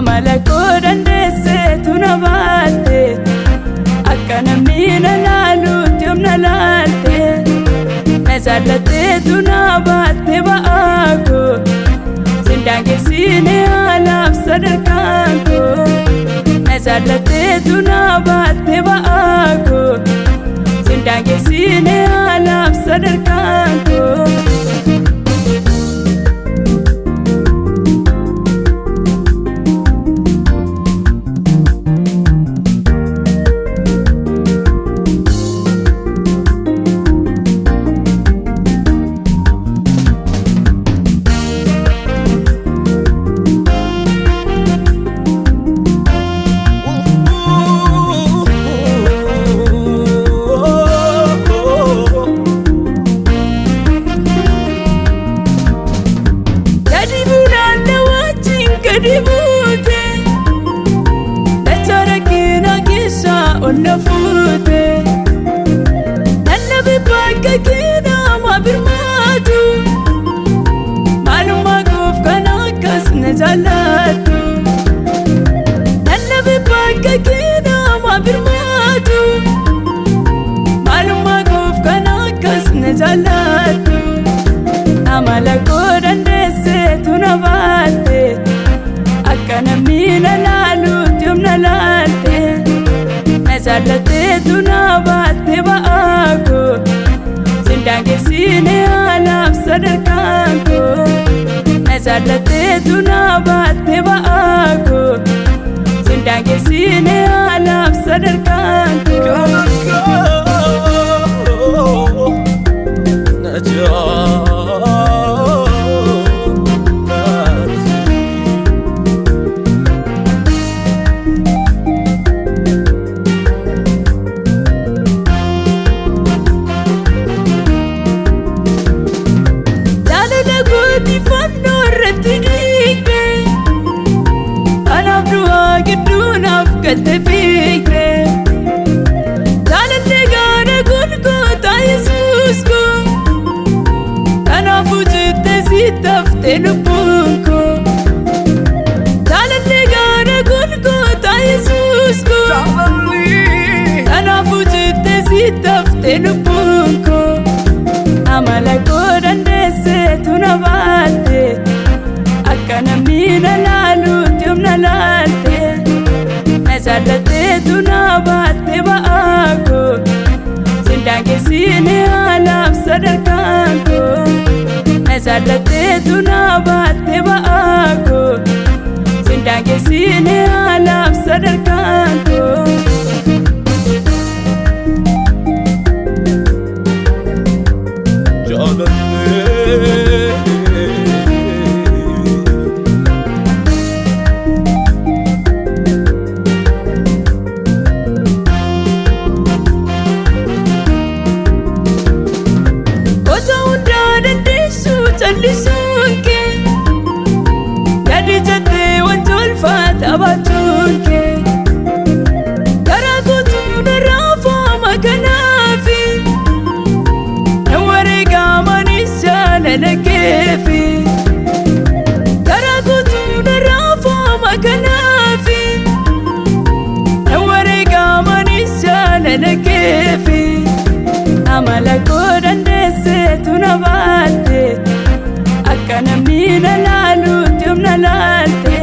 amala koo dandeesseetu na baatte akka namni na laaluutti yoom na laalte na jaallatteetu na baatte ba'aa koo sin daangessine haalaaf sadarkaan koo na jaallatteetu na baatte ba'aa koo sin daangessine haalaaf sadarkaan koo. Dibute Dachara kina kisha olla fute Nalla bipaka kina mabirmatu Maluma kuf kana kasna jalatu Nalla bipaka kina mabirmatu Maluma kuf kana kasna jalatu Amala kodandeseetu na baatte akka namni na laaluutti yoom na laalte na jaallatteetu na baatte ba'aa koo sin daangessine haalaaf sadarkaan koo na jaallatteetu na baatte ba'aa koo sin daangessine haalaaf sadarkaan koo. Galte fiigre jaalallee gaara golgoota Yesuus koo kanaafuu jettee sitti haftee lubbuun koo jaalallee gaara golgoota Yesuus koo kanaafuu jettee sitti haftee lubbuun koo amala koo dandeesseetu na baatte akka namni na laaluutti yoom na laalte na jaallatteetu na baatte ba'aa koo sin daangessine haalaaf sadarkaan koo na jaallatteetu na baatte ba'aa koo sin daangessine haalaaf sadarkaan koo. Jallisuun kee gadi jettee wanti ulfaata baatuun kee garaa guutuu narraa fooma kanaafi na wareegamanis jaalala keefi garaa guutuu narraa fooma kanaafi na wareegamanis jaalala keefi amala koo dandeesseetu na baatte akka namni na laaluutti yoom na laalte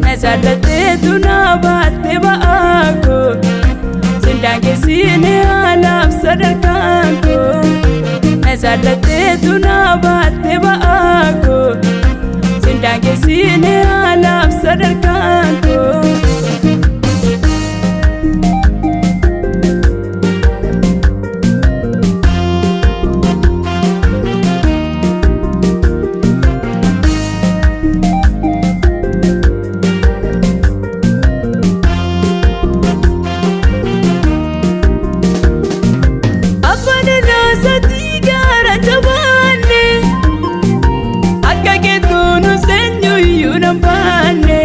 na jaallatteetu na baatte ba'aa koo sin daangessine haalaaf sadarkaan koo na jaallatteetu na baatte ba'aa koo sin daangessine haalaaf sadarkaan koo. Nampane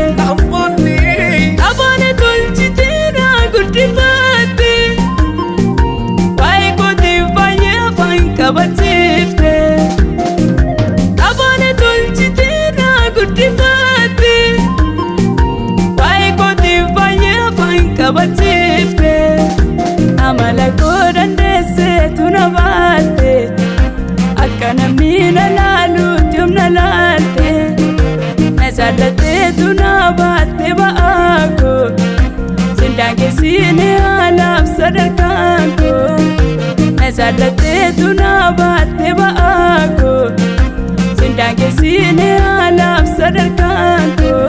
taphachiifte amala koo dandeesseetu na baatte akka namni na laaluutti humna laalte na jaallatteetu na baatte ba'aa koo sindaangeessine haalaaf sadarkaan koo na jaallatteetu na baatte ba'aa koo sindaangeessine haalaaf sadarkaan koo.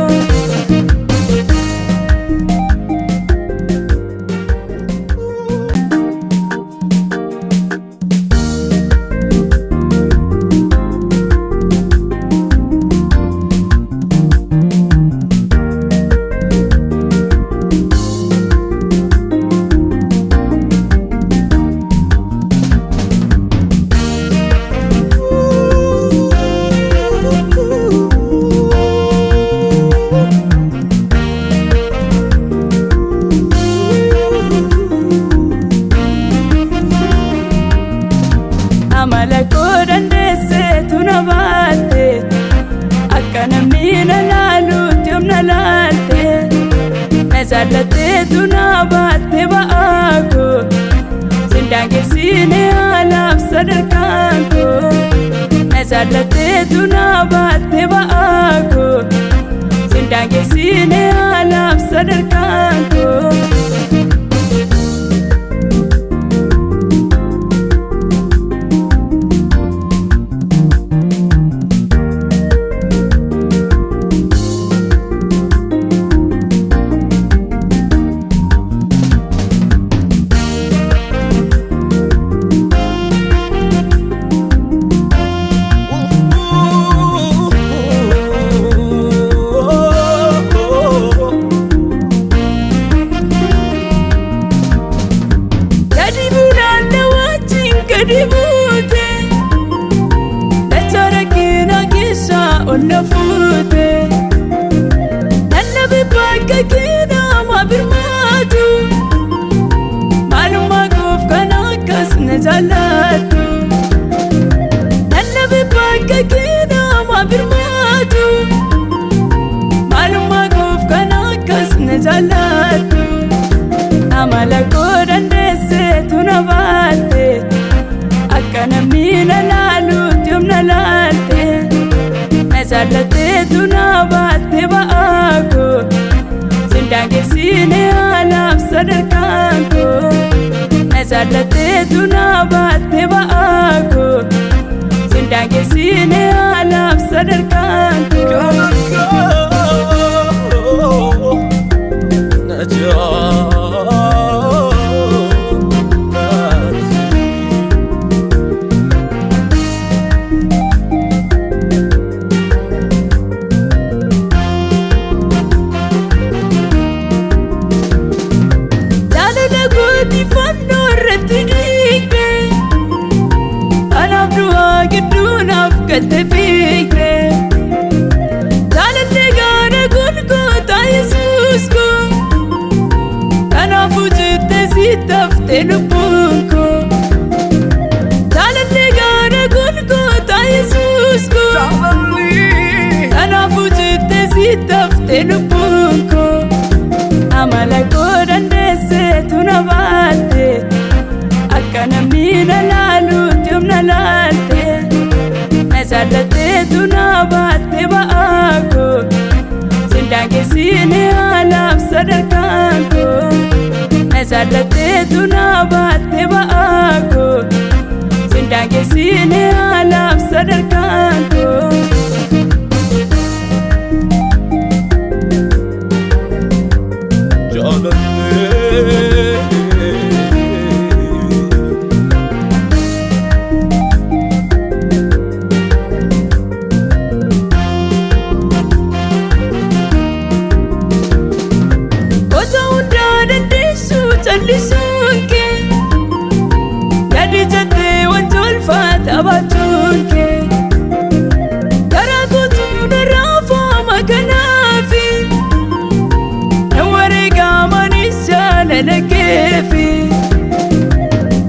Amala koo dandeesseetu na baatte akka namni na laaluutti humna laalte na jaallatteetu na baatte ba'aa koo sindaangeessine haalaaf sadarkaan koo na jaallatteetu na baatte ba'aa koo sindaangeessine haalaaf sadarkaan koo. Dibuute dachara kina kisa onna fuute nannabi bakka kina ma birmaatu maalummaa koof kan akkas na jaallatu nannabi bakka kina ma birmaatu maalummaa koof kan akkas na jaallatu amala koo dandeesseetu na baatte akka namni na laaluutti humna laalte na jaallatteetu na baatte ba'aa koo sindaangeessine haalaaf sadarkaan koo na jaallatteetu na baatte ba'aa koo sindaangeessine haalaaf sadarkaan koo. Galte fiigde jaalalli gaara golgoota Yesuus koo kanaafuu jettee sitti haftee lubbuun koo jaalalli gaara golgoota Yesuus koo kanaafuu jettee sitti haftee lubbuun koo amala koo dandeesseetu na baatte akka namni na laaluutti humna laalte na jaallatteetu na baatte ba'aa koo sindaangeessine haalaaf sadarkaan koo na jaallatteetu na baatte ba'aa koo sindaangeessine haalaaf sadarkaan koo. Jallisuun kee yaadi jettee wanti ulfaata taphachuun kee karaa guutuu narraa fooma kanaafi na wareegamanis jaalala keefi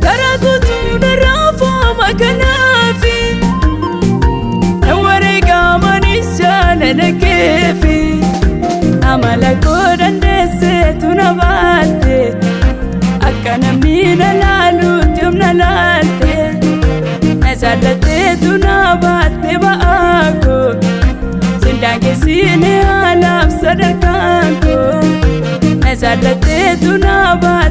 karaa guutuu narraa fooma kanaafi na wareegamanis jaalala keefi amala koo dandeesseetu na baatte sadarkaanko Nazalate tunaba